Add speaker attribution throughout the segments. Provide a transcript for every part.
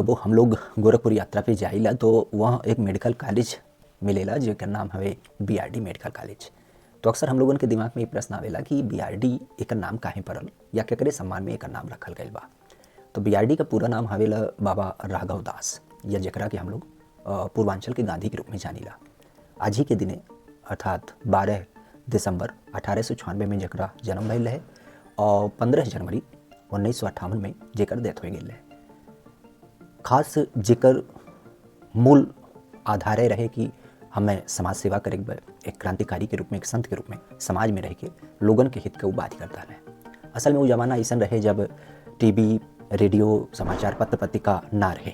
Speaker 1: वो हम लोग गोरखपुर यात्रा पे जाइला तो वहाँ एक मेडिकल कॉलेज मिलेला जेकर नाम हवे बीआरडी मेडिकल कॉलेज। तो अक्सर हम लोगन के दिमाग में ये प्रश्न आवेला कि बीआरडी एकर नाम काहे पड़ल या केकरे सम्मान में एकर नाम रखल गइल बा। तो बीआरडी का पूरा नाम हवेला बाबा राघव दास या जेकरा के हम लोग पूर्वांचल के गांधी के रूप में जानीला। आज ही के दिने अर्थात 12 दिसंबर 1896 में जेकरा जन्म भइल रहे और 15 जनवरी 1958 में जेकर डेथ हो गई है। खास जेकर मूल आधार रहे कि हमें समाज सेवा करे, एक क्रांतिकारी के रूप में, एक संत के रूप में समाज में रह के लोगन के हित के वो बात करता है। असल में वो जमाना ऐसा रहे जब टीवी, रेडियो, समाचार पत्र पत्रिका ना रहे।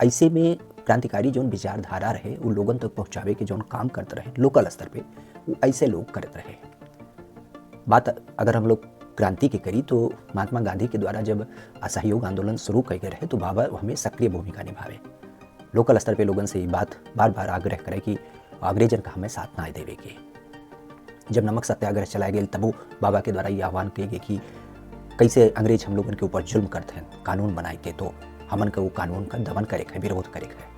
Speaker 1: ऐसे में क्रांतिकारी जो विचारधारा रहे वो लोगन तक पहुँचावे के जो काम करते रहे लोकल स्तर पे, वो ऐसे लोग करते रहे। बात अगर हम लोग क्रांति की करी तो महात्मा गांधी के द्वारा जब असहयोग आंदोलन शुरू किए गए रहे तो बाबा हमें सक्रिय भूमिका निभावे। लोकल स्तर पे लोगन से ये बात बार बार आग्रह करे कि अंग्रेजन का हमें साथ ना देवे के। जब नमक सत्याग्रह चलाए गए तब बाबा के द्वारा ये आह्वान किए गए कि कैसे अंग्रेज हम लोगन के ऊपर जुल्म करते हैं, कानून बनाए के तो हमन का वो कानून का दमन करे है, विरोध करे है।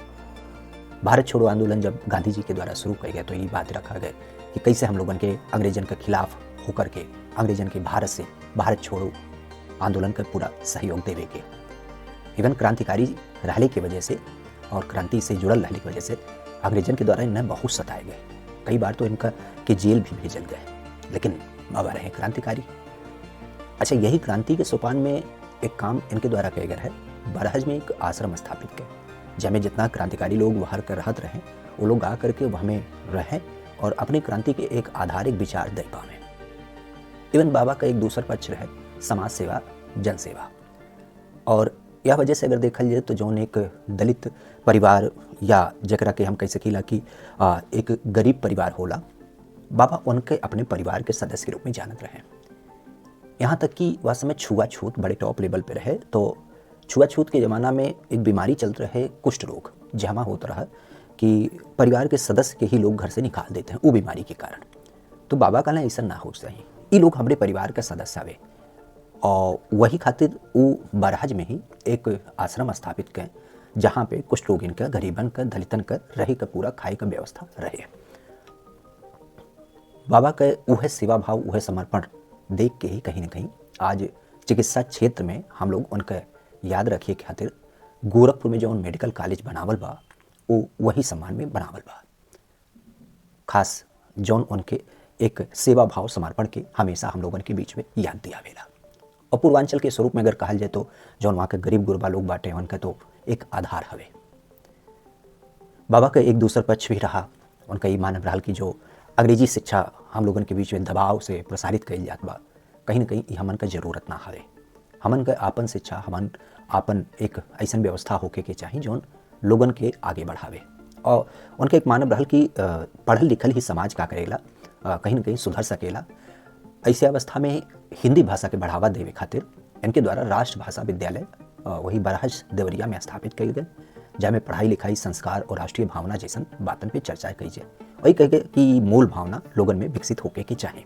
Speaker 1: भारत छोड़ो आंदोलन जब गांधी जी के द्वारा शुरू किया गया तो ये बात रखा गया कि कैसे हम लोगन के अंग्रेजन के खिलाफ होकर के अंग्रेजन के भारत से भारत छोड़ो आंदोलन का पूरा सहयोग देवे के। इवन क्रांतिकारी रहने की वजह से और क्रांति से जुड़ल रहने की वजह से अंग्रेजन के द्वारा इन्हें बहुत सताए गए। कई बार तो इनका के जेल भी भेजल गए, लेकिन बाबा रहे क्रांतिकारी। अच्छा, यही क्रांति के सोपान में एक काम इनके द्वारा किया गया है। बरहज में एक आश्रम स्थापित किया जहाँ जितना क्रांतिकारी लोग बाहर कर रहत रहे वो लोग आ करके वहाँ में रहें और अपनी क्रांति के एक आधारिक विचार दे पावे। इवन बाबा का एक दूसरा पक्ष रहे समाज सेवा, जन सेवा। और यह वजह से अगर देखल जाए तो जौन एक दलित परिवार या जकरा के हम कह सकीला कि एक गरीब परिवार होला, बाबा उनके अपने परिवार के सदस्य के रूप में जानत रहे। यहाँ तक कि वह समय छुआछूत बड़े टॉप लेवल पे रहे। तो छुआछूत के ज़माना में एक बीमारी चलते रहे कुष्ठ रोग, जहाँ होता रहा कि परिवार के सदस्य के ही लोग घर से निकाल देते हैं वो बीमारी के कारण। तो बाबा कहना ऐसा ना हो सही, ये लोग हमारे परिवार का सदस्य आवे और वही खातिर वो बरहज में ही एक आश्रम स्थापित करें जहाँ पे कुछ लोग इनका गरीबन का, दलितन का रहे का पूरा खाए का व्यवस्था रहे। बाबा का वह सेवा भाव, वह समर्पण देख के ही कहीं ना कहीं आज चिकित्सा क्षेत्र में हम लोग उनका याद रखिए खातिर गोरखपुर में जो मेडिकल कॉलेज बनावल बा वो वही सम्मान में बनावल बा। खास जौन उनके एक सेवा भाव समर्पण के हमेशा हम लोगों के बीच में याद दिया वेला। और पूर्वांचल के स्वरूप में अगर कहल जाए तो जौन वहाँ के गरीब गुरबा लोग बाटे उनका तो एक आधार हवे। बाबा का एक दूसरा पक्ष भी रहा, उनका ये मानव रहा कि जो अंग्रेजी शिक्षा हम लोगों के बीच में दबाव से प्रसारित कल जात बा, कहीं ना कहीं हमन का जरूरत ना हवे। हमन का आपन शिक्षा, हमन आपन एक ऐसा व्यवस्था होके के चाहिए जौन लोगन के आगे बढ़ावे। और उनका एक मानव रहा कि पढ़ल लिखल ही समाज का करेला, कहीं ना कहीं सुधर सकेला। ऐसी अवस्था में हिंदी भाषा के बढ़ावा देवे खातिर इनके द्वारा राष्ट्रभाषा विद्यालय वही बरहज देवरिया में स्थापित कल गए, जहाँ में पढ़ाई लिखाई, संस्कार और राष्ट्रीय भावना जैसन बातन पे चर्चा कही जाए। वही कहे कि मूल भावना लोगन में विकसित होके के चाहे।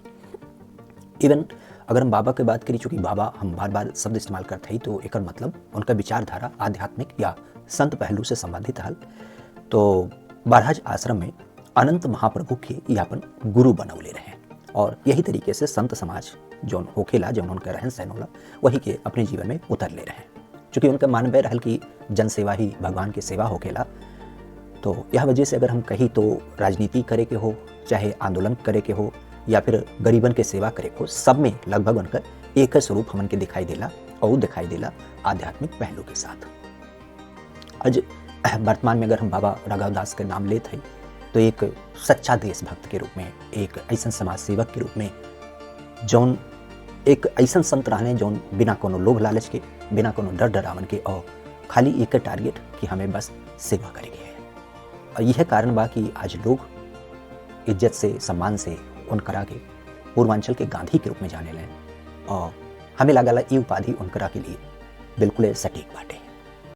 Speaker 1: इवन अगर हम बाबा की बात करी, चूँकि बाबा हम बार बार शब्द इस्तेमाल करते ही तो एक मतलब उनका विचारधारा आध्यात्मिक या संत पहलू से संबंधित हल। तो बरहज आश्रम में अनंत महाप्रभु के यापन गुरु बनौले रहे और यही तरीके से संत समाज जौन होखेला, जौन उनका रहन सहन होला, वही के अपने जीवन में उतर ले रहे। चूँकि उनका मानवे रहल कि जन सेवा ही भगवान की सेवा होखेला, तो यह वजह से अगर हम कहीं तो राजनीति करे के हो, चाहे आंदोलन करे के हो या फिर गरीबन के सेवा करे हो, सब में लगभग उनका एक ही स्वरूप हमन के दिखाई देला और दिखाई देला आध्यात्मिक पहलू के साथ। आज वर्तमान में अगर हम बाबा राघव दास के नाम लेते हैं तो एक सच्चा देशभक्त के रूप में, एक ऐसा समाज सेवक के रूप में, जौन एक ऐसा संत रहने जौन बिना कोनो लोभ लालच के, बिना कोनो डर डरावन के और खाली एक टारगेट कि हमें बस सेवा करेंगे है। और यह कारण बा कि आज लोग इज्जत से, सम्मान से उनकरा के पूर्वांचल के गांधी के रूप में जाने लें और हमें लगा ये उपाधि उनकरा के लिए बिल्कुल सटीक बाटे।